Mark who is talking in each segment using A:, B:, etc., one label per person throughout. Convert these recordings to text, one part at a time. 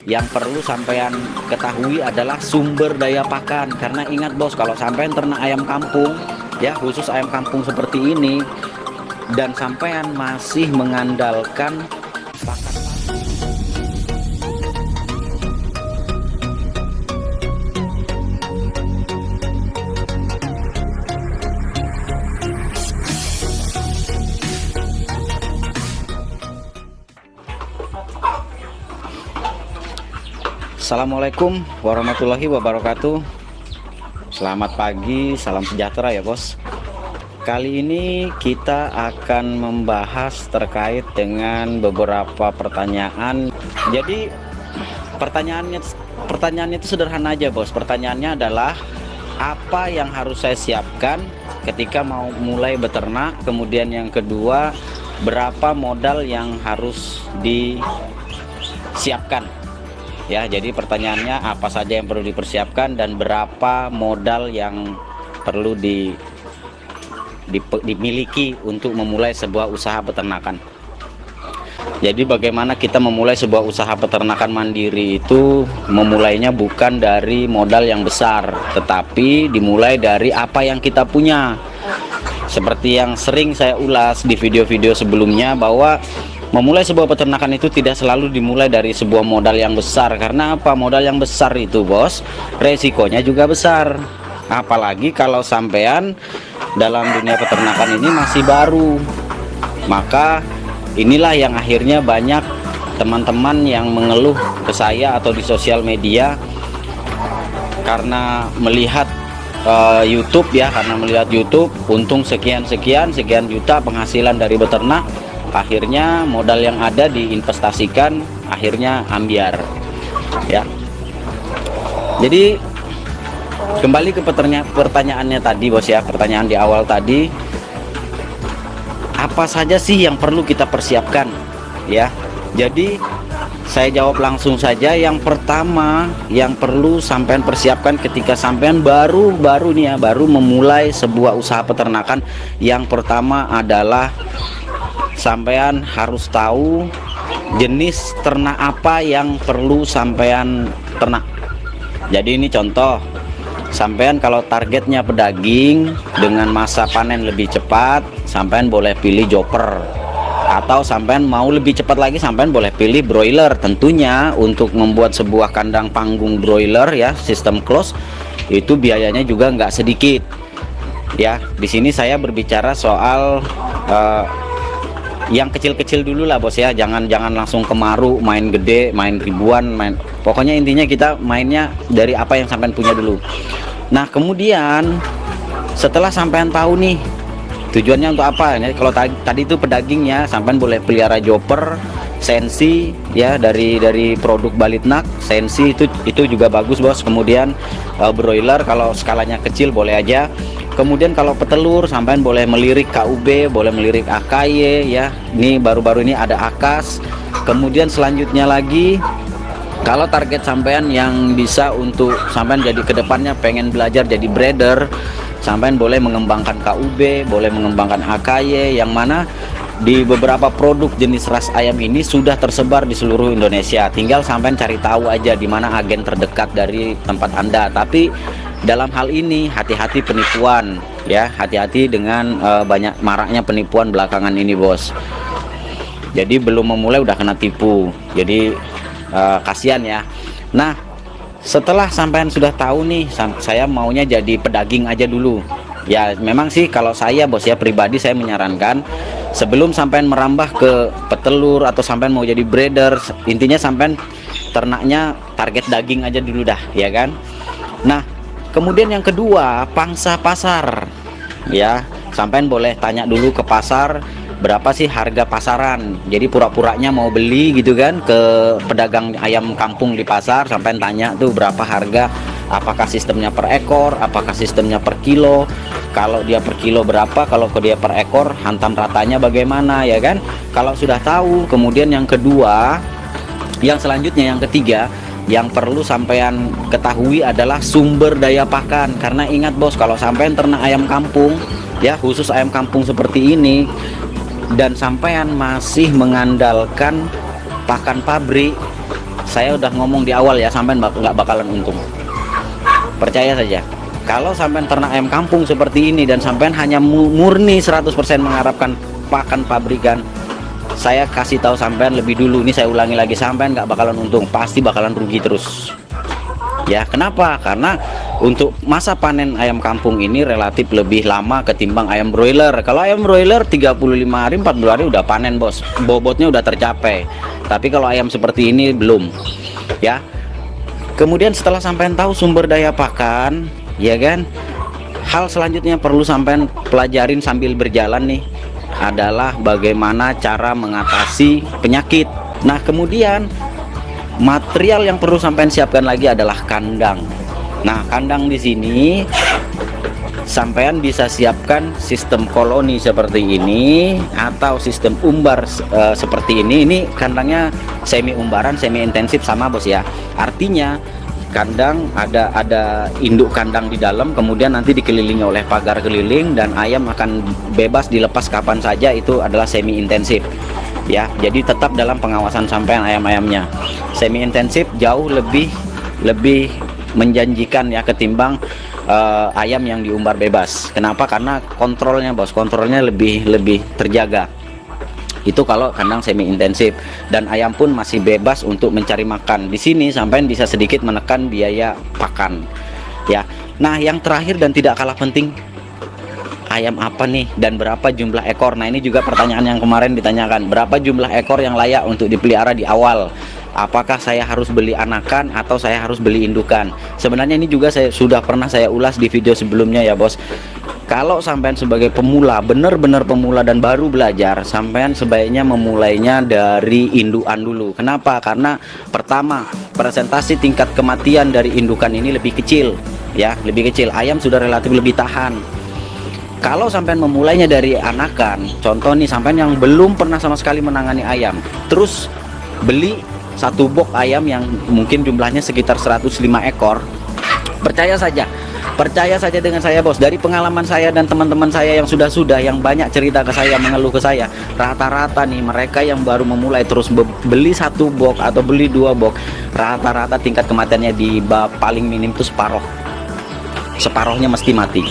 A: Yang perlu sampean ketahui adalah sumber daya pakan. Karena ingat bos, kalau sampean ternak ayam kampung, ya khusus ayam kampung seperti ini, dan sampean masih mengandalkan pakan. Assalamualaikum warahmatullahi wabarakatuh. Selamat pagi, salam sejahtera ya bos. Kali ini kita akan membahas terkait dengan beberapa pertanyaan. Jadi pertanyaannya itu sederhana aja bos. Pertanyaannya adalah apa yang harus saya siapkan ketika mau mulai beternak. Kemudian yang kedua, berapa modal yang harus disiapkan. Ya, jadi pertanyaannya apa saja yang perlu dipersiapkan dan berapa modal yang perlu dimiliki untuk memulai sebuah usaha peternakan. Jadi bagaimana kita memulai sebuah usaha peternakan mandiri itu, memulainya bukan dari modal yang besar, tetapi dimulai dari apa yang kita punya. Seperti yang sering saya ulas di video-video sebelumnya, bahwa memulai sebuah peternakan itu tidak selalu dimulai dari sebuah modal yang besar. Karena apa? Modal yang besar itu bos, resikonya juga besar. Apalagi kalau sampean dalam dunia peternakan ini masih baru. Maka inilah yang akhirnya banyak teman-teman yang mengeluh ke saya atau di sosial media karena melihat YouTube ya, karena melihat YouTube untung sekian juta penghasilan dari beternak. Akhirnya modal yang ada diinvestasikan, akhirnya ambiar ya. Jadi kembali ke pertanyaannya tadi bos ya, pertanyaan di awal tadi, apa saja sih yang perlu kita persiapkan ya. Jadi saya jawab langsung saja. Yang pertama yang perlu sampean persiapkan ketika sampean baru memulai sebuah usaha peternakan, yang pertama adalah sampean harus tahu jenis ternak apa yang perlu sampean ternak. Jadi ini contoh, sampean kalau targetnya pedaging dengan masa panen lebih cepat, sampean boleh pilih joper. Atau sampean mau lebih cepat lagi, sampean boleh pilih broiler. Tentunya untuk membuat sebuah kandang panggung broiler ya, sistem close, itu biayanya juga nggak sedikit ya. Di sini saya berbicara soal yang kecil-kecil dulu lah bos ya, jangan langsung kemaru main gede, main ribuan, pokoknya intinya kita mainnya dari apa yang sampean punya dulu. Nah kemudian setelah sampean tahu nih tujuannya untuk apa ya, kalau tadi itu pedagingnya, sampean boleh pelihara joper, sensi ya, dari produk Balitnak. Sensi itu juga bagus bos. Kemudian broiler kalau skalanya kecil boleh aja. Kemudian kalau petelur, sampean boleh melirik KUB, boleh melirik AKY ya. Ini baru-baru ini ada AKAS. Kemudian selanjutnya lagi, kalau target sampean yang bisa untuk sampean jadi kedepannya pengen belajar jadi breeder, sampean boleh mengembangkan KUB, boleh mengembangkan AKY, yang mana di beberapa produk jenis ras ayam ini sudah tersebar di seluruh Indonesia. Tinggal sampean cari tahu aja di mana agen terdekat dari tempat Anda. Tapi dalam hal ini hati-hati penipuan ya, hati-hati dengan banyak maraknya penipuan belakangan ini bos. Jadi belum memulai udah kena tipu, jadi kasihan ya. Nah setelah sampean sudah tahu nih, saya maunya jadi pedaging aja dulu ya. Memang sih kalau saya bos ya, pribadi saya menyarankan sebelum sampean merambah ke petelur atau sampean mau jadi breeder, intinya sampean ternaknya target daging aja dulu dah ya kan. Nah kemudian yang kedua, pangsa pasar ya. Sampean boleh tanya dulu ke pasar, berapa sih harga pasaran. Jadi pura-puranya mau beli gitu kan ke pedagang ayam kampung di pasar, sampean tanya tuh berapa harga, apakah sistemnya per ekor, apakah sistemnya per kilo. Kalau dia per kilo berapa, kalau dia per ekor hantam ratanya bagaimana ya kan. Kalau sudah tahu, kemudian yang kedua, yang selanjutnya, yang ketiga, yang perlu sampean ketahui adalah sumber daya pakan. Karena ingat bos, kalau sampean ternak ayam kampung ya, khusus ayam kampung seperti ini, dan sampean masih mengandalkan pakan pabrik, saya udah ngomong di awal ya, sampean nggak bakalan untung. Percaya saja. Kalau sampean ternak ayam kampung seperti ini dan sampean hanya murni 100% mengharapkan pakan pabrikan, saya kasih tahu sampean lebih dulu, ini saya ulangi lagi, sampean nggak bakalan untung, pasti bakalan rugi terus. Ya, kenapa? Karena untuk masa panen ayam kampung ini relatif lebih lama ketimbang ayam broiler. Kalau ayam broiler 35 hari, 40 hari udah panen, bos. Bobotnya udah tercapai. Tapi kalau ayam seperti ini belum. Ya. Kemudian setelah sampean tahu sumber daya pakan, ya kan, hal selanjutnya perlu sampean pelajarin sambil berjalan nih adalah bagaimana cara mengatasi penyakit. Nah, kemudian material yang perlu sampean siapkan lagi adalah kandang. Nah, kandang di sini sampean bisa siapkan sistem koloni seperti ini atau sistem umbar seperti ini. Ini kandangnya semi umbaran, semi intensif sama, bos ya. Artinya kandang ada induk kandang di dalam, kemudian nanti dikelilingi oleh pagar keliling dan ayam akan bebas dilepas kapan saja, itu adalah semi intensif. Ya, jadi tetap dalam pengawasan sampean ayam-ayamnya. Semi intensif jauh lebih menjanjikan ya ketimbang ayam yang diumbar bebas. Kenapa? Karena kontrolnya, bos, kontrolnya lebih terjaga. Itu kalau kandang semi intensif, dan ayam pun masih bebas untuk mencari makan. Di sini sampai bisa sedikit menekan biaya pakan. Ya. Nah, yang terakhir dan tidak kalah penting, ayam apa nih dan berapa jumlah ekor? Nah, ini juga pertanyaan yang kemarin ditanyakan. Berapa jumlah ekor yang layak untuk dipelihara di awal? Apakah saya harus beli anakan atau saya harus beli indukan? Sebenarnya ini juga sudah pernah saya ulas di video sebelumnya ya, bos. Kalau sampean sebagai pemula, benar-benar pemula dan baru belajar, sampean sebaiknya memulainya dari indukan dulu. Kenapa? Karena pertama, presentasi tingkat kematian dari indukan ini lebih kecil, ya, lebih kecil. Ayam sudah relatif lebih tahan. Kalau sampean memulainya dari anakan, contoh nih, sampean yang belum pernah sama sekali menangani ayam, terus beli satu box ayam yang mungkin jumlahnya sekitar 105 ekor, percaya saja dengan saya, bos, dari pengalaman saya dan teman-teman saya yang sudah yang banyak cerita ke saya, mengeluh ke saya, rata-rata nih mereka yang baru memulai terus beli satu box atau beli dua box, rata-rata tingkat kematiannya di paling minim itu separohnya mesti mati.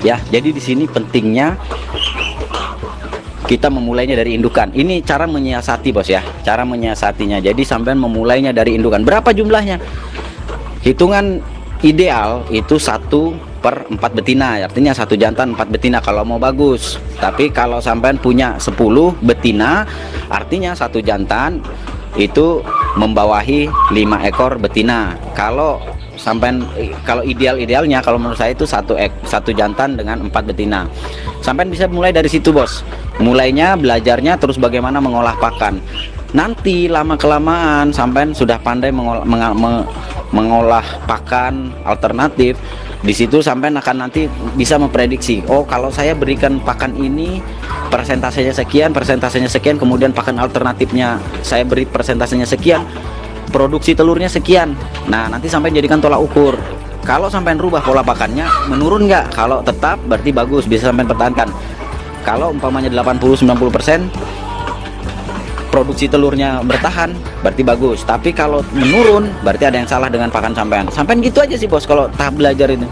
A: Ya, jadi di sini pentingnya kita memulainya dari indukan. Ini cara menyiasati, bos ya, cara menyiasatinya. Jadi sampean memulainya dari indukan. Berapa jumlahnya? Hitungan ideal itu 1/4 betina, artinya 1 jantan 4 betina kalau mau bagus. Tapi kalau sampean punya 10 betina, artinya 1 jantan itu membawahi 5 ekor betina. Kalau idealnya kalau menurut saya itu satu jantan dengan 4 betina. Sampean bisa mulai dari situ, bos. Mulainya belajarnya terus bagaimana mengolah pakan. Nanti lama kelamaan sampean sudah pandai mengolah pakan alternatif. Di situ sampean akan nanti bisa memprediksi, oh kalau saya berikan pakan ini persentasenya sekian, kemudian pakan alternatifnya saya beri persentasenya sekian, produksi telurnya sekian. Nah, nanti sampai jadikan tolak ukur. Kalau sampai rubah pola pakannya, menurun nggak? Kalau tetap berarti bagus, bisa sampai pertahankan. Kalau umpamanya 80-90% produksi telurnya bertahan, berarti bagus. Tapi kalau menurun, berarti ada yang salah dengan pakan sampean. Sampean gitu aja sih, bos, kalau tahap belajar ini.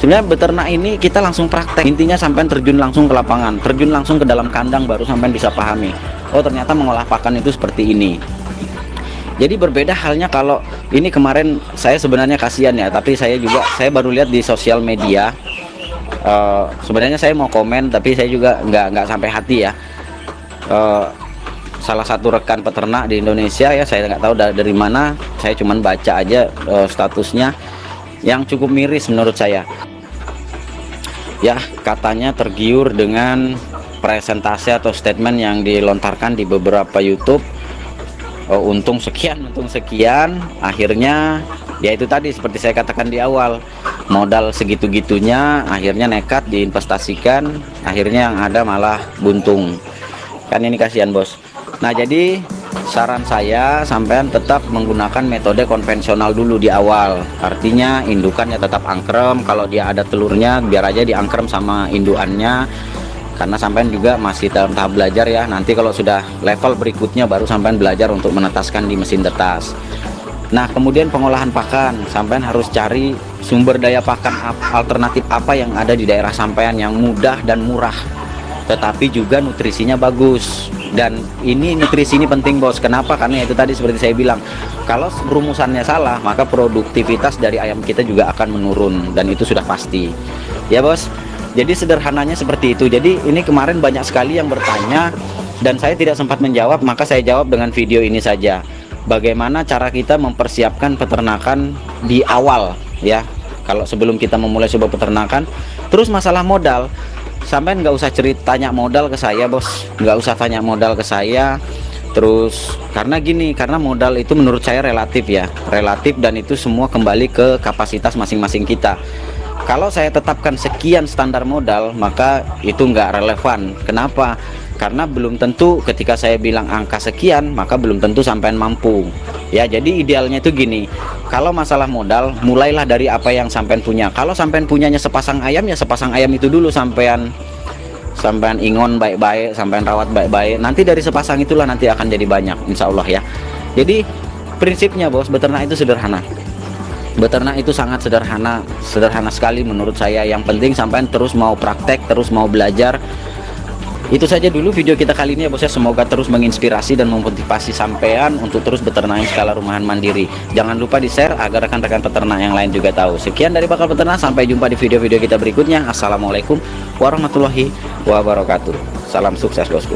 A: Sebenarnya beternak ini kita langsung praktek. Intinya sampean terjun langsung ke lapangan, terjun langsung ke dalam kandang, baru sampean bisa pahami. Oh, ternyata mengolah pakan itu seperti ini. Jadi berbeda halnya kalau ini kemarin saya sebenarnya kasihan ya, tapi saya baru lihat di sosial media. Sebenarnya saya mau komen, tapi saya juga nggak sampai hati ya. Salah satu rekan peternak di Indonesia ya, saya nggak tahu dari mana, saya cuman baca aja statusnya yang cukup miris menurut saya. Ya, katanya tergiur dengan presentasi atau statement yang dilontarkan di beberapa YouTube. Untung sekian, akhirnya ya itu tadi seperti saya katakan di awal, modal segitu-gitunya akhirnya nekat diinvestasikan, akhirnya yang ada malah buntung. Kan ini kasihan, bos. Nah, jadi saran saya sampean tetap menggunakan metode konvensional dulu di awal. Artinya indukannya tetap angkrem, kalau dia ada telurnya biar aja diangkrem sama indukannya. karena sampean juga masih dalam tahap belajar ya. Nanti kalau sudah level berikutnya baru sampean belajar untuk menetaskan di mesin tetas. Nah, kemudian pengolahan pakan, sampean harus cari sumber daya pakan alternatif apa yang ada di daerah sampean yang mudah dan murah, tetapi juga nutrisinya bagus. Dan ini nutrisi ini penting bos, kenapa? Karena itu tadi seperti saya bilang, kalau rumusannya salah maka produktivitas dari ayam kita juga akan menurun, dan itu sudah pasti ya bos. Jadi sederhananya seperti itu. Jadi ini kemarin banyak sekali yang bertanya dan saya tidak sempat menjawab, maka saya jawab dengan video ini saja. Bagaimana cara kita mempersiapkan peternakan di awal ya, kalau sebelum kita memulai sebuah peternakan. Terus masalah modal, sampai nggak usah tanya modal ke saya bos, nggak usah tanya modal ke saya. Terus karena gini, karena modal itu menurut saya relatif ya, relatif, dan itu semua kembali ke kapasitas masing-masing kita. Kalau saya tetapkan sekian standar modal, maka itu nggak relevan. Kenapa? Karena belum tentu ketika saya bilang angka sekian, maka belum tentu sampean mampu ya. Jadi idealnya itu gini, kalau masalah modal, mulailah dari apa yang sampean punya. Kalau sampean punyanya sepasang ayam, ya sepasang ayam itu dulu sampean ingon baik-baik, sampean rawat baik-baik. Nanti dari sepasang itulah nanti akan jadi banyak, insya Allah ya. Jadi prinsipnya bos, beternak itu sederhana. Beternak itu sangat sederhana, sederhana sekali menurut saya. Yang penting sampean terus mau praktek, terus mau belajar. Itu saja dulu video kita kali ini ya bos ya. Semoga terus menginspirasi dan memotivasi sampean untuk terus beternak skala rumahan mandiri. Jangan lupa di share agar rekan-rekan peternak yang lain juga tahu. Sekian dari Bakal Peternak, sampai jumpa di video-video kita berikutnya. Assalamualaikum warahmatullahi wabarakatuh. Salam sukses bosku.